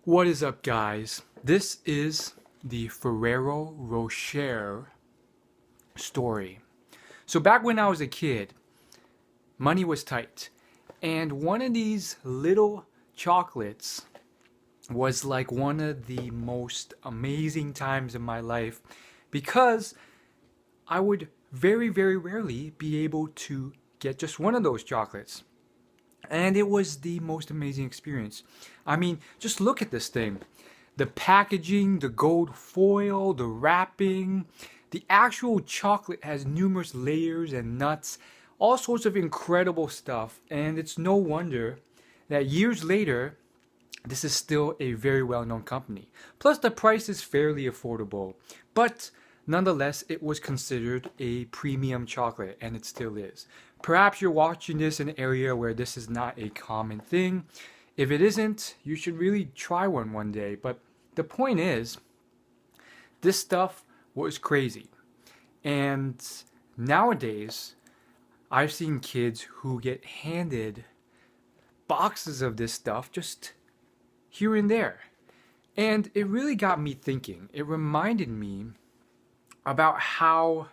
What is up, guys? This is the Ferrero Rocher story. So back when I was a kid, money was tight, and one of these little chocolates was like one of the most amazing times in my life because I would very, very rarely be able to get just one of those chocolates. And it was the most amazing experience. I mean, just look at this thing. The packaging, the gold foil, the wrapping, the actual chocolate has numerous layers and nuts, all sorts of incredible stuff. And it's no wonder that years later, this is still a very well-known company. Plus, the price is fairly affordable. But nonetheless, it was considered a premium chocolate, and it still is. Perhaps you're watching this in an area where this is not a common thing. If it isn't, you should really try one day. But the point is, this stuff was crazy. And nowadays, I've seen kids who get handed boxes of this stuff just here and there. And it really got me thinking. It reminded me about how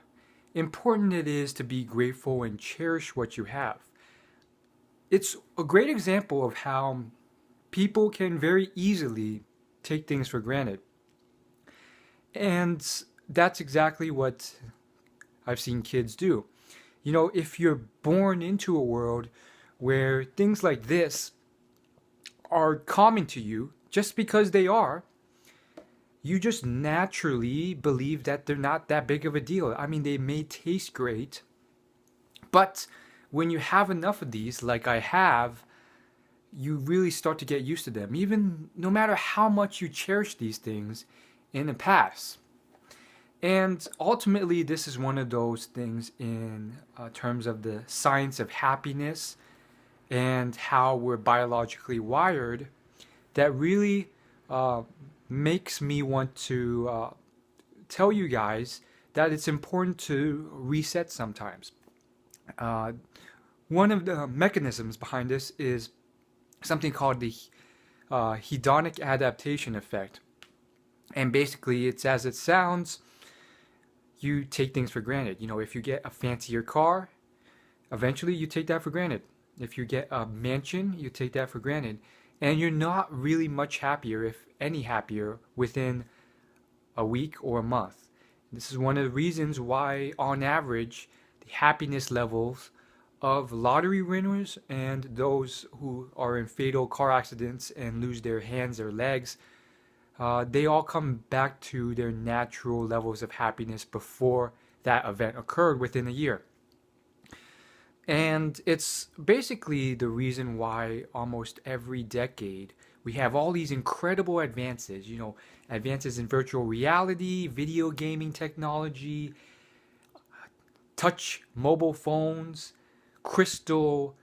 important it is to be grateful and cherish what you have. It's a great example of how people can very easily take things for granted. And that's exactly what I've seen kids do. You know, if you're born into a world where things like this are common to you just because they are, you just naturally believe that they're not that big of a deal. I mean, they may taste great, but when you have enough of these, like I have, you really start to get used to them, even no matter how much you cherish these things in the past. And ultimately, this is one of those things in terms of the science of happiness and how we're biologically wired that really makes me want to tell you guys that it's important to reset sometimes. One of the mechanisms behind this is something called the hedonic adaptation effect. And basically, it's as it sounds, you take things for granted. You know, if you get a fancier car, eventually you take that for granted. If you get a mansion, you take that for granted. And you're not really much happier, if any happier, within a week or a month. This is one of the reasons why, on average, the happiness levels of lottery winners and those who are in fatal car accidents and lose their hands or legs, they all come back to their natural levels of happiness before that event occurred within a year. And it's basically the reason why almost every decade we have all these incredible advances, you know, advances in virtual reality, video gaming technology, touch mobile phones, crystal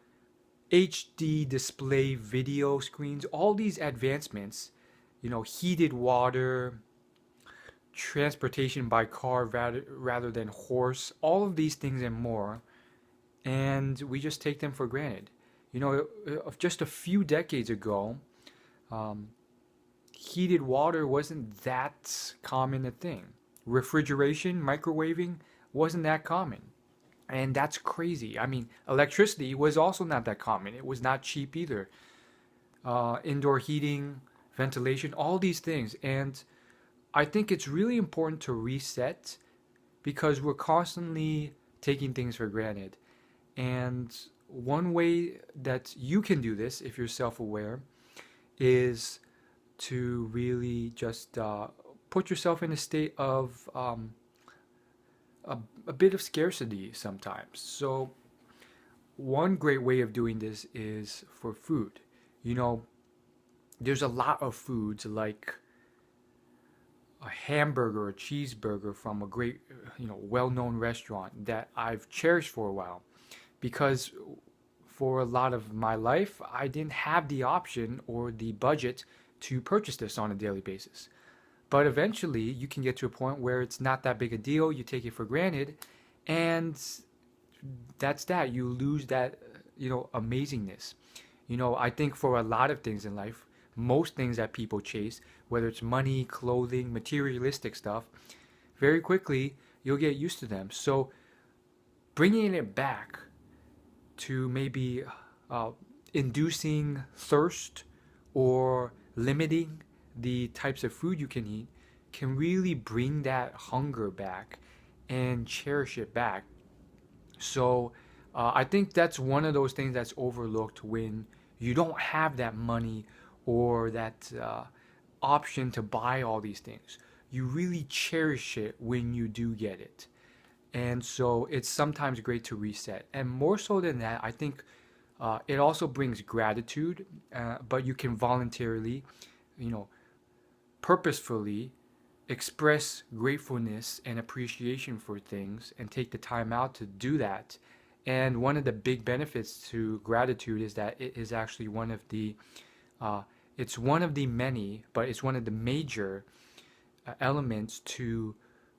HD display video screens, all these advancements, you know, heated water, transportation by car rather than horse, all of these things and more. And we just take them for granted. You know, just a few decades ago, heated water wasn't that common a thing. Refrigeration, microwaving wasn't that common. And that's crazy. I mean, electricity was also not that common. It was not cheap either. Indoor heating, ventilation, all these things. And I think it's really important to reset because we're constantly taking things for granted. And one way that you can do this, if you're self-aware, is to really just put yourself in a state of a bit of scarcity sometimes. So one great way of doing this is for food. You know, there's a lot of foods like a hamburger or a cheeseburger from a great, well-known restaurant that I've cherished for a while. Because for a lot of my life, I didn't have the option or the budget to purchase this on a daily basis. But eventually, you can get to a point where it's not that big a deal, you take it for granted, and that's that. You lose that, amazingness. I think for a lot of things in life, most things that people chase, whether it's money, clothing, materialistic stuff, very quickly you'll get used to them. So bringing it back to maybe inducing thirst or limiting the types of food you can eat can really bring that hunger back and cherish it back. So I think that's one of those things that's overlooked when you don't have that money or that option to buy all these things. You really cherish it when you do get it. And so it's sometimes great to reset. And more so than that, I think it also brings gratitude, but you can voluntarily, you know, purposefully express gratefulness and appreciation for things and take the time out to do that. And one of the big benefits to gratitude is that it is actually one of the it's one of the many, but it's one of the major elements to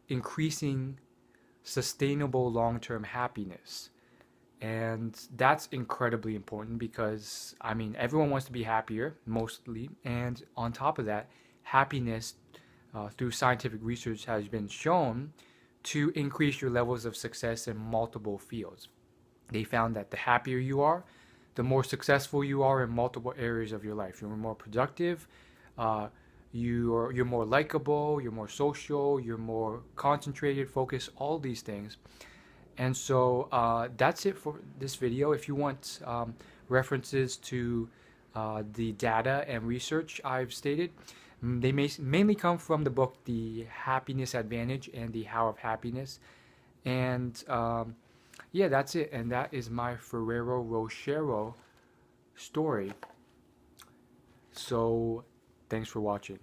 increasing sustainable long-term happiness. And that's incredibly important because, I mean, everyone wants to be happier, mostly. And on top of that, happiness through scientific research has been shown to increase your levels of success in multiple fields. They found that the happier you are, the more successful you are in multiple areas of your life. You're more productive, you're more likable, you're more social, you're more concentrated, focused, all these things. And so that's it for this video. If you want references to the data and research I've stated, they may mainly come from the book The Happiness Advantage and The How of Happiness. And yeah, that's it. And that is my Ferrero Rocher story. So thanks for watching.